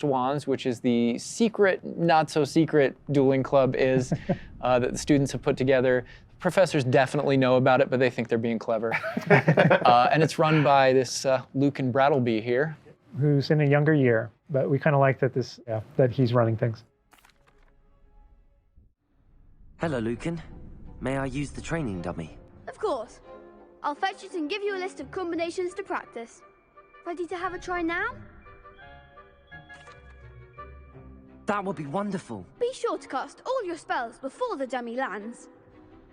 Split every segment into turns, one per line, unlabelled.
Wands, which is the secret, not so secret dueling club is that the students have put together. Professors definitely know about it, but they think they're being clever. And it's run by this Lucan Brattleby here,
who's in a younger year, but we kind of like that that he's running things.
Hello, Lucan. May I use the training dummy?
Of course. I'll fetch it and give you a list of combinations to practice. Ready to have a try now?
That would be wonderful.
Be sure to cast all your spells before the dummy lands.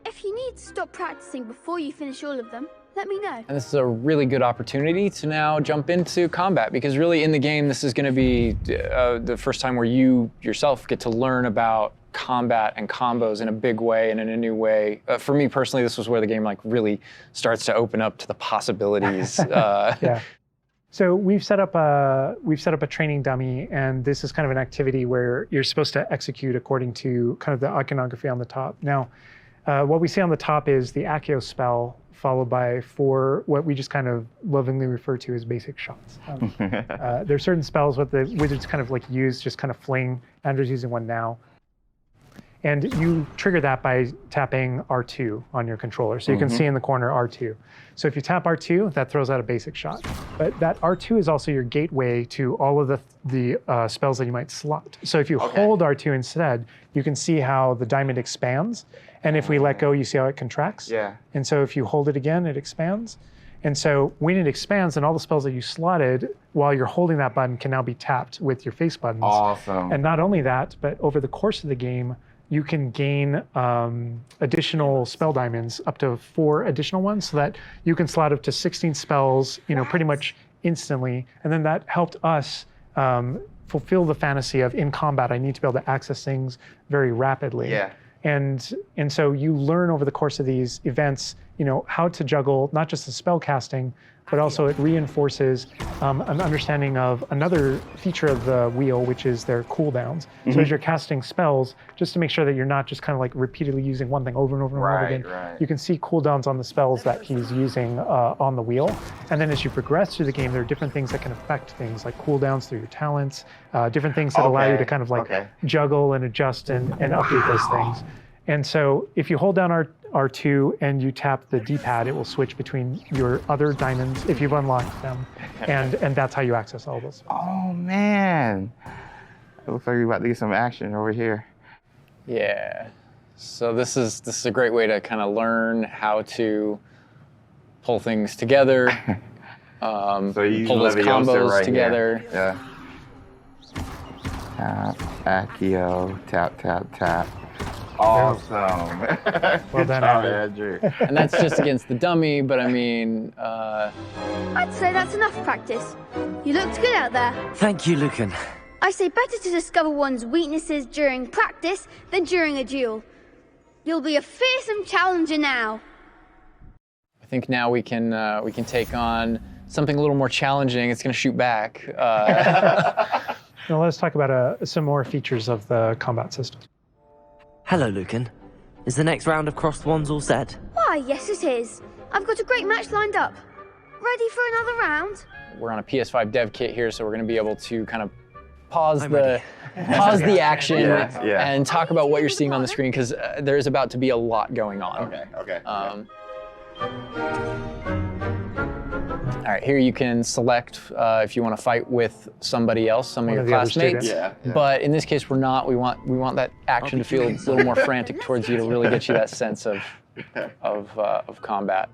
If you need to stop practicing before you finish all of them, let me know.
And this is a really good opportunity to now jump into combat, because really in the game, this is going to be the first time where you yourself get to learn about combat and combos in a big way and in a new way. For me personally, this was where the game like really starts to open up to the possibilities.
Yeah. So we've set up a training dummy, and this is kind of an activity where you're supposed to execute according to kind of the iconography on the top. Now, what we see on the top is the Accio spell, followed by 4 what we just kind of lovingly refer to as basic shots. There are certain spells what the wizards kind of like use, just kind of fling. Andrew's using one now. And you trigger that by tapping R2 on your controller. So you can see in the corner R2. So if you tap R2, that throws out a basic shot. But that R2 is also your gateway to all of the spells that you might slot. So if you hold R2 instead, you can see how the diamond expands. And if we let go, you see how it contracts.
Yeah.
And so if you hold it again, it expands. And so when it expands, then all the spells that you slotted while you're holding that button can now be tapped with your face buttons.
Awesome.
And not only that, but over the course of the game, you can gain additional spell diamonds, up to 4 additional ones, so that you can slot up to 16 spells, pretty much instantly. And then that helped us fulfill the fantasy of in combat, I need to be able to access things very rapidly.
Yeah.
And so you learn over the course of these events, how to juggle not just the spell casting, but also it reinforces an understanding of another feature of the wheel, which is their cooldowns. So as you're casting spells, just to make sure that you're not just kind of like repeatedly using one thing over and over and over again, you can see cooldowns on the spells that he's using on the wheel. And then as you progress through the game, there are different things that can affect things, like cooldowns through your talents, different things that allow you to kind of like juggle and adjust and update those things. And so if you hold down R2 and you tap the D-pad, it will switch between your other diamonds if you've unlocked them. And that's how you access all those.
Oh, man. It looks like we're about to get some action over here.
Yeah. So this is a great way to kind of learn how to pull things together,
So you
pull those combos
right
together.
Here. Yeah. Tap, Accio, tap, tap, tap. Awesome.
Well done,
Andrew.
And that's just against the dummy, but I mean...
I'd say that's enough practice. You looked good out there.
Thank you, Lucan.
I say better to discover one's weaknesses during practice than during a duel. You'll be a fearsome challenger now.
I think now we can take on something a little more challenging. It's going to shoot back.
Now let's talk about some more features of the combat system.
Hello, Lucan. Is the next round of Crossed Wands all set?
Why, yes it is. I've got a great match lined up. Ready for another round?
We're on a PS5 dev kit here, so we're going to be able to kind of pause
I'm
the action
Yeah.
and talk about what you're seeing on the screen, because there is about to be a lot going on.
Okay.
All right, here you can select if you want to fight with somebody else, some of your
of the other
classmates.
students.
Yeah.
But in this case, we're not. We want that action to feel a little more frantic towards you to really get you that sense of combat.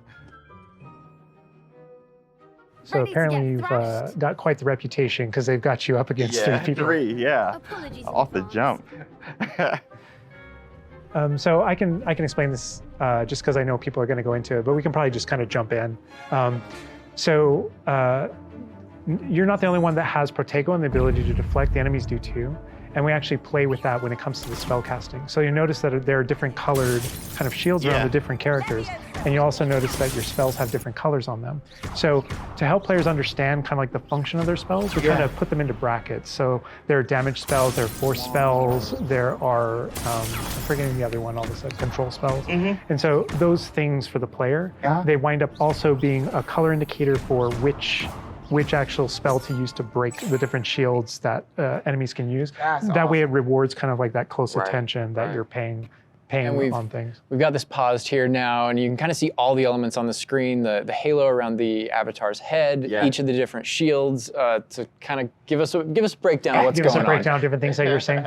So
Ready to
apparently
get
you've
thrashed?
got quite the reputation, because they've got you up against 3 people.
3, yeah.
Apologies.
Off the jump.
So I can explain this just because I know people are going to go into it, but we can probably just kind of jump in. So you're not the only one that has Protego and the ability to deflect. The enemies do too. And we actually play with that when it comes to the spell casting. So you notice that there are different colored kind of shields around the different characters. And you also notice that your spells have different colors on them. So to help players understand kind of like the function of their spells, we're trying to put them into brackets. So there are damage spells, there are force spells, there are, I'm forgetting the other one, all of a sudden, control spells. And so those things for the player, they wind up also being a color indicator for which which actual spell to use to break the different shields that enemies can use.
That's
That way it
awesome.
rewards kind of like that close
Right,
attention that
right.
you're paying
And
on things.
we've got this paused here now, and you can kind of see all the elements on the screen, the halo around the avatar's head,
Yeah.
each of the different shields, to kind of give us a breakdown of what's
Give us
going
a breakdown
on.
of different things that you were saying.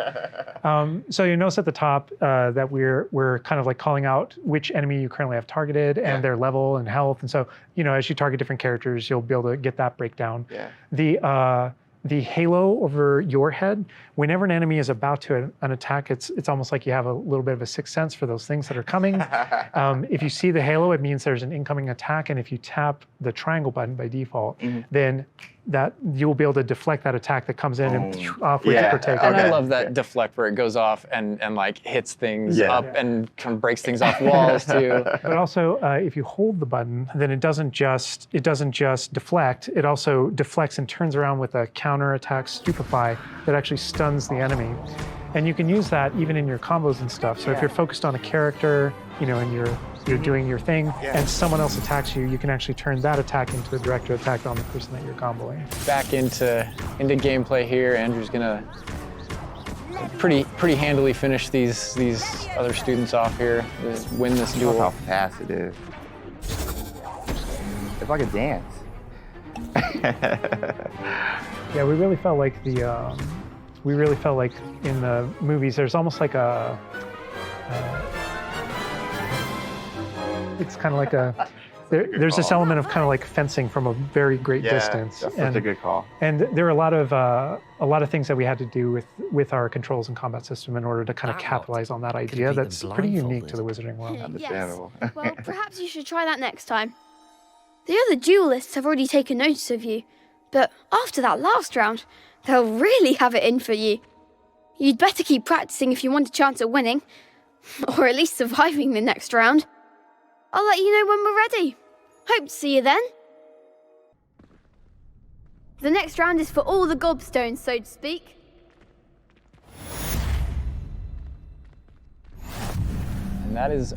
So you notice at the top that we're kind of like calling out which enemy you currently have targeted and their level and health. And so, as you target different characters, you'll be able to get that breakdown.
Yeah.
The halo over your head, whenever an enemy is about to an attack, it's almost like you have a little bit of a sixth sense for those things that are coming. If you see the halo, it means there's an incoming attack, and if you tap the triangle button by default, then that you'll be able to deflect that attack that comes in and off with
Yeah.
your take.
And I
Okay.
love that deflect where it goes off and like hits things
Yeah.
up and kind of breaks things off walls too.
But also, if you hold the button, then it doesn't just deflect. It also deflects and turns around with a counter attack stupefy that actually stuns the enemy. And you can use that even in your combos and stuff. So if you're focused on a character, and you're doing your thing, and someone else attacks you, you can actually turn that attack into a direct attack on the person that you're comboing.
Back into gameplay here. Andrew's gonna pretty handily finish these other students off here. Win this
Look
duel.
how fast it is. It's like a dance.
Yeah, we really felt like in the movies, there's almost like it's kind of like there's this element of kind of like fencing from a very great distance.
That's such a good call.
And there are a lot of things that we had to do with our controls and combat system in order to kind of
That
capitalize on that
could
idea.
beat them
That's pretty unique to the
blindfolded.
Wizarding world.
Understandable.
Yes. Well, perhaps you should try that next time. The other duelists have already taken notice of you, but after that last round, they'll really have it in for you. You'd better keep practicing if you want a chance at winning, or at least surviving the next round. I'll let you know when we're ready. Hope to see you then. The next round is for all the gobstones, so to speak.
And that is